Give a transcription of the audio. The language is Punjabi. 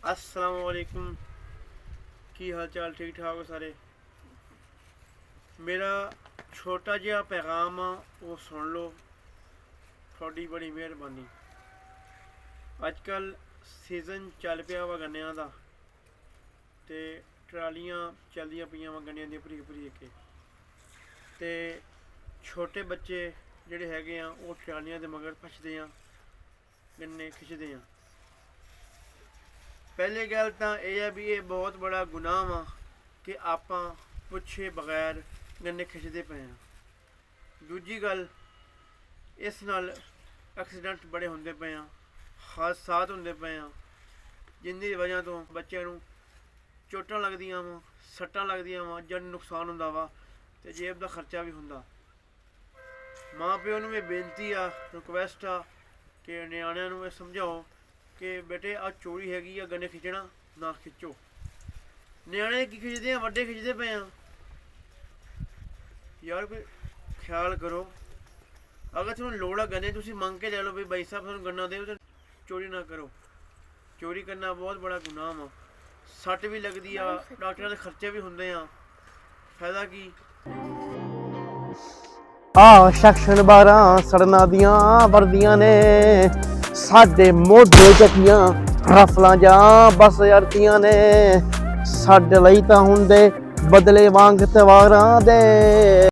अस्सलाम वालेकुम। की हाल चाल? ठीक ठाक हो सारे? मेरा छोटा जिहा पैगाम आ वो सुन लो, थोड़ी बड़ी मेहरबानी। अजकल सीजन चल पिया वा गन्नियां दा ते ट्रालियां चलदियां पियां वा गन्नियां दी भरी भरी के ते छोटे बच्चे ਜਿਹੜੇ ਹੈਗੇ ਆ ਉਹ ਟਰਾਲੀਆਂ ਦੇ ਮਗਰ ਭੱਜਦੇ ਆ, ਗੰਨੇ ਖਿੱਚਦੇ ਆ। ਪਹਿਲੀ ਗੱਲ ਤਾਂ ਇਹ ਹੈ ਵੀ ਇਹ ਬਹੁਤ ਬੜਾ ਗੁਨਾਹ ਵਾ ਕਿ ਆਪਾਂ ਪੁੱਛੇ ਬਗੈਰ ਗੰਨੇ ਖਿੱਚਦੇ ਪਏ ਆ। ਦੂਜੀ ਗੱਲ, ਇਸ ਨਾਲ ਐਕਸੀਡੈਂਟ ਬੜੇ ਹੁੰਦੇ ਪਏ ਆ, ਹਾਦਸਾਤ ਹੁੰਦੇ ਪਏ ਆ, ਜਿੰਦੀ ਵਜ੍ਹਾ ਤੋਂ ਬੱਚਿਆਂ ਨੂੰ ਚੋਟਾਂ ਲੱਗਦੀਆਂ ਵਾ, ਸੱਟਾਂ ਲੱਗਦੀਆਂ ਵਾ, ਜਾਨੀ ਨੁਕਸਾਨ ਹੁੰਦਾ ਵਾ ਤੇ ਜੇਬ ਦਾ ਖਰਚਾ ਵੀ ਹੁੰਦਾ। ਮਾਂ ਪਿਓ ਨੂੰ ਇਹ ਬੇਨਤੀ ਆ, ਰਿਕੁਐਸਟ ਆ ਕਿ ਨਿਆਣਿਆਂ ਨੂੰ ਇਹ ਸਮਝਾਓ ਕਿ ਬੇਟੇ ਆਹ ਚੋਰੀ ਹੈਗੀ ਆ, ਗੰਨੇ ਖਿੱਚਣਾ ਨਾ ਖਿੱਚੋ। ਨਿਆਣੇ ਕੀ ਖਿੱਚਦੇ ਆ, ਵੱਡੇ ਖਿੱਚਦੇ ਪਏ ਆ। ਯਾਰ ਕੋਈ ਖਿਆਲ ਕਰੋ। ਅਗਰ ਤੁਹਾਨੂੰ ਲੋੜ ਆ ਗੰਨੇ, ਤੁਸੀਂ ਮੰਗ ਕੇ ਲੈ ਲਓ ਵੀ ਬਾਈ ਸਾਹਿਬ ਤੁਹਾਨੂੰ ਗੰਨਾ ਦਿਓ, ਤੇ ਚੋਰੀ ਨਾ ਕਰੋ। ਚੋਰੀ ਕਰਨਾ ਬਹੁਤ ਬੜਾ ਗੁਨਾਹ ਵਾ, ਸੱਟ ਵੀ ਲੱਗਦੀ ਆ, ਡਾਕਟਰਾਂ ਦੇ ਖਰਚੇ ਵੀ ਹੁੰਦੇ ਆ, ਫਾਇਦਾ ਕੀ। ਸੈਕਸ਼ਨ 12 ਸੜਨਾਂ ਦੀਆਂ ਵਰਦੀਆਂ ਨੇ, ਸਾਡੇ ਮੋਢੇ ਚੱਕੀਆਂ ਰਫਲਾਂ ਜਾਂ ਬਸ ਯਾਰਤੀਆਂ ਨੇ, ਸਾਡੇ ਲਈ ਤਾਂ ਹੁੰਦੇ ਬਦਲੇ ਵਾਂਗ ਤਵਾਰਾਂ ਦੇ।